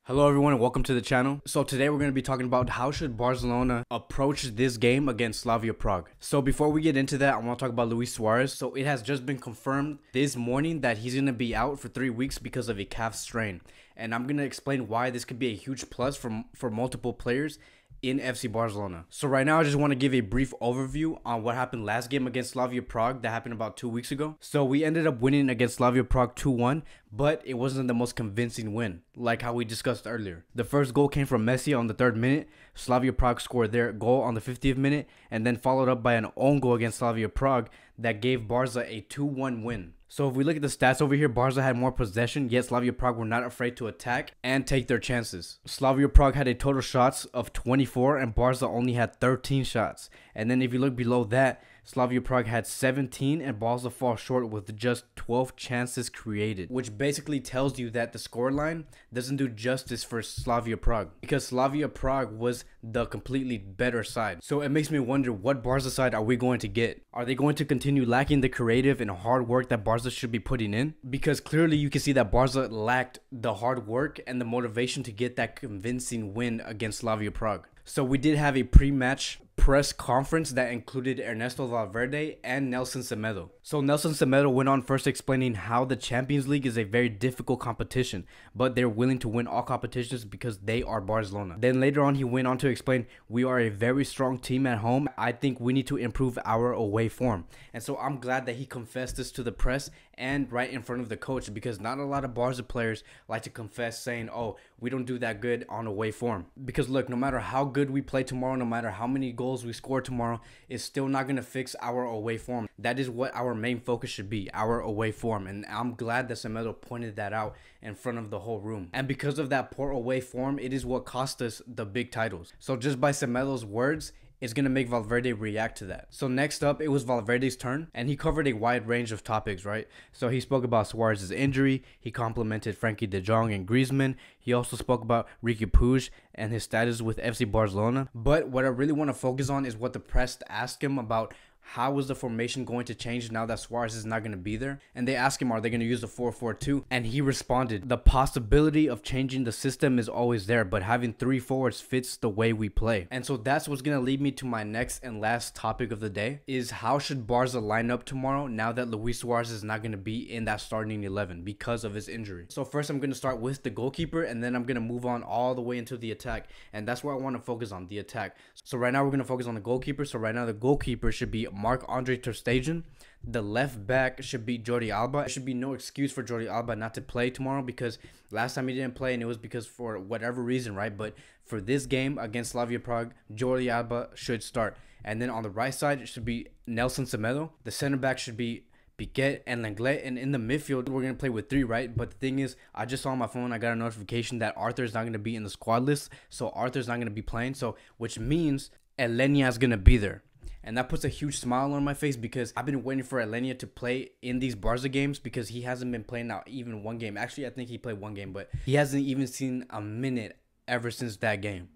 Hello everyone and welcome to the channel. So today we're going to be talking about how should Barcelona approach this game against Slavia Prague. So before we get into that, I want to talk about Luis Suarez. So it has just been confirmed this morning that he's going to be out for 3 weeks because of a calf strain. And I'm going to explain why this could be a huge plus for multiple players in FC Barcelona. So right now I just want to give a brief overview on what happened last game against Slavia Prague that happened about 2 weeks ago. So we ended up winning against Slavia Prague 2-1, but it wasn't the most convincing win, like how we discussed earlier. The first goal came from Messi on the 3rd minute. Slavia Prague scored their goal on the 50th minute and then followed up by an own goal against Slavia Prague that gave Barca a 2-1 win. So if we look at the stats over here, Barca had more possession, yet Slavia Prague were not afraid to attack and take their chances. Slavia Prague had a total shots of 24 and Barca only had 13 shots. And then if you look below that, Slavia Prague had 17 and Barca fall short with just 12 chances created, which basically tells you that the scoreline doesn't do justice for Slavia Prague because Slavia Prague was the completely better side. So it makes me wonder, what Barca side are we going to get? Are they going to continue lacking the creative and hard work that Barca should be putting in? Because clearly you can see that Barca lacked the hard work and the motivation to get that convincing win against Slavia Prague. So we did have a pre-match press conference that included Ernesto Valverde and Nelson Semedo. So Nelson Semedo went on first explaining how the Champions League is a very difficult competition, but they're willing to win all competitions because they are Barcelona. Then later on he went on to explain, we are a very strong team at home. I think we need to improve our away form. And so I'm glad that he confessed this to the press and right in front of the coach, because not a lot of Barca players like to confess saying, oh, we don't do that good on away form. Because look, no matter how good we play tomorrow, no matter how many goals we score tomorrow, it's still not going to fix our away form. That is what our main focus should be, our away form. And I'm glad that Semedo pointed that out in front of the whole room. And because of that poor away form, it is what cost us the big titles. So just by Semedo's words, it's going to make Valverde react to that. So next up, it was Valverde's turn, and he covered a wide range of topics, right? So he spoke about Suarez's injury, he complimented Frenkie de Jong and Griezmann, he also spoke about Riqui Puig and his status with FC Barcelona. But what I really want to focus on is what the press asked him about. How is the formation going to change now that Suarez is not going to be there? And they asked him, are they going to use the 4-4-2? And he responded, the possibility of changing the system is always there, but having 3 forwards fits the way we play. And so that's what's going to lead me to my next and last topic of the day, is how should Barca line up tomorrow now that Luis Suarez is not going to be in that starting 11 because of his injury? So first I'm going to start with the goalkeeper, and then I'm going to move on all the way into the attack. And that's where I want to focus on, the attack. So right now we're going to focus on the goalkeeper. So right now the goalkeeper should be Marc-Andre ter Stegen. The left back should be Jordi Alba. There should be no excuse for Jordi Alba not to play tomorrow, because last time he didn't play and it was because for whatever reason, right? But for this game against Slavia Prague, Jordi Alba should start. And then on the right side, it should be Nelson Semedo. The center back should be Piquet and Lenglet, and in the midfield we're going to play with 3, right? But the thing is, I just saw on my phone, I got a notification that Arthur is not going to be in the squad list, so Arthur's not going to be playing, so which means Elenia is going to be there. And that puts a huge smile on my face, because I've been waiting for Elenia to play in these Barca games, because he hasn't been playing out even one game. Actually, I think he played one game, but he hasn't even seen a minute ever since that game.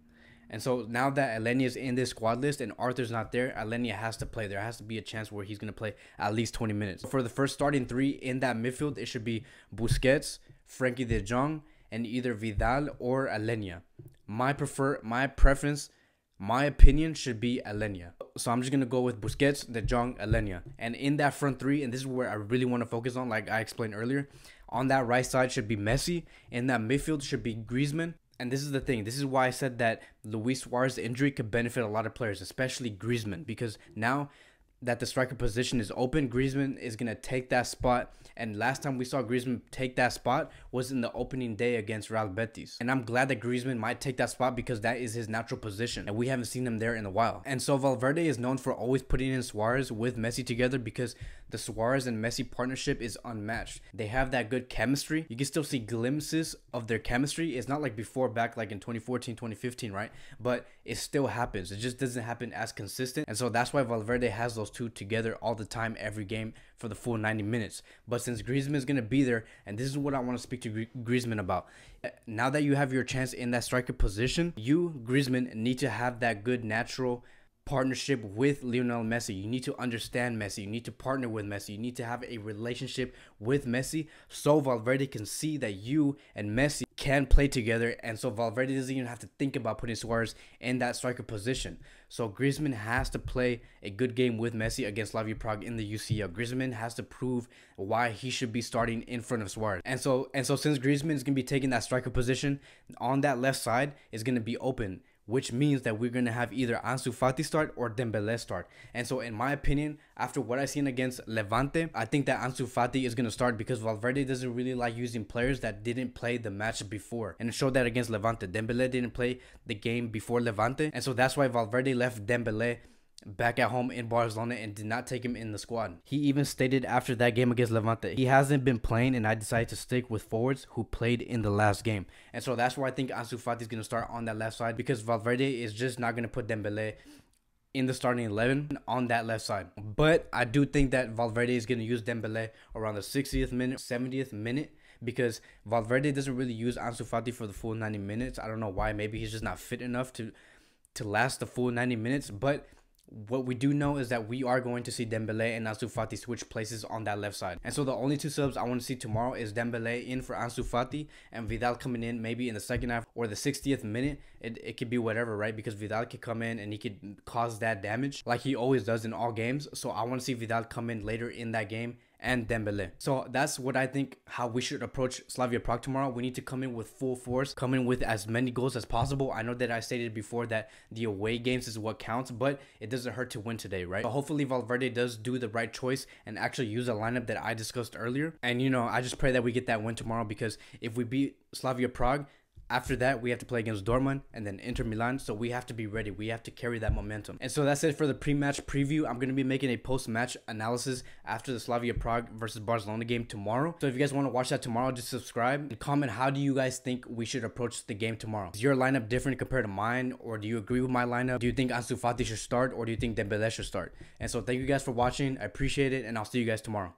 And so now that Elenia is in this squad list and Arthur's not there, Elenia has to play. There has to be a chance where he's going to play at least 20 minutes. For the first starting 3 in that midfield, it should be Busquets, Frenkie de Jong, and either Vidal or Elenia. My preference, my opinion should be Elenia. So I'm just going to go with Busquets, De Jong, Elenia. And in that front 3, and this is where I really want to focus on, like I explained earlier, on that right side should be Messi. In that midfield should be Griezmann. And this is the thing. This is why I said that Luis Suarez's injury could benefit a lot of players, especially Griezmann, because now that the striker position is open, Griezmann is going to take that spot. And last time we saw Griezmann take that spot was in the opening day against Real Betis. And I'm glad that Griezmann might take that spot, because that is his natural position, and we haven't seen him there in a while. And so Valverde is known for always putting in Suarez with Messi together, because the Suarez and Messi partnership is unmatched. They have that good chemistry. You can still see glimpses of their chemistry. It's not like before, back like in 2014, 2015, right? But it still happens. It just doesn't happen as consistent. And so that's why Valverde has those two together all the time, every game, for the full 90 minutes. But since Griezmann is going to be there, and this is what I want to speak to Griezmann about. Now that you have your chance in that striker position, you, Griezmann, need to have that good natural partnership with Lionel Messi. You need to understand Messi. You need to partner with Messi. You need to have a relationship with Messi so Valverde can see that you and Messi can play together, and so Valverde doesn't even have to think about putting Suarez in that striker position. So Griezmann has to play a good game with Messi against Slavia Prague in the UCL. Griezmann has to prove why he should be starting in front of Suarez. And so since Griezmann is going to be taking that striker position, on that left side is going to be open, which means that we're going to have either Ansu Fati start or Dembele start. And so in my opinion, after what I've seen against Levante, I think that Ansu Fati is going to start because Valverde doesn't really like using players that didn't play the match before. And it showed that against Levante. Dembele didn't play the game before Levante. And so that's why Valverde left Dembele back at home in Barcelona and did not take him in the squad. He even stated after that game against Levante, he hasn't been playing and I decided to stick with forwards who played in the last game. And so that's where I think Ansu Fati is going to start on that left side, because Valverde is just not going to put Dembele in the starting 11 on that left side. But I do think that Valverde is going to use Dembele around the 60th minute, 70th minute, because Valverde doesn't really use Ansu Fati for the full 90 minutes. I don't know why. Maybe he's just not fit enough to last the full 90 minutes. But what we do know is that we are going to see Dembele and Ansu Fati switch places on that left side. And so the only two subs I want to see tomorrow is Dembele in for Ansu Fati and Vidal coming in maybe in the second half or the 60th minute. It could be whatever, right? Because Vidal could come in and he could cause that damage like he always does in all games. So I want to see Vidal come in later in that game and Dembele. So that's what I think how we should approach Slavia Prague tomorrow. We need to come in with full force, come in with as many goals as possible. I know that I stated before that the away games is what counts, but it doesn't hurt to win today, right? So hopefully Valverde does do the right choice and actually use a lineup that I discussed earlier. And you know, I just pray that we get that win tomorrow, because if we beat Slavia Prague, after that, we have to play against Dortmund and then Inter Milan. So we have to be ready. We have to carry that momentum. And so that's it for the pre-match preview. I'm going to be making a post-match analysis after the Slavia Prague versus Barcelona game tomorrow. So if you guys want to watch that tomorrow, just subscribe and comment. How do you guys think we should approach the game tomorrow? Is your lineup different compared to mine? Or do you agree with my lineup? Do you think Ansu Fati should start? Or do you think Dembele should start? And so thank you guys for watching. I appreciate it. And I'll see you guys tomorrow.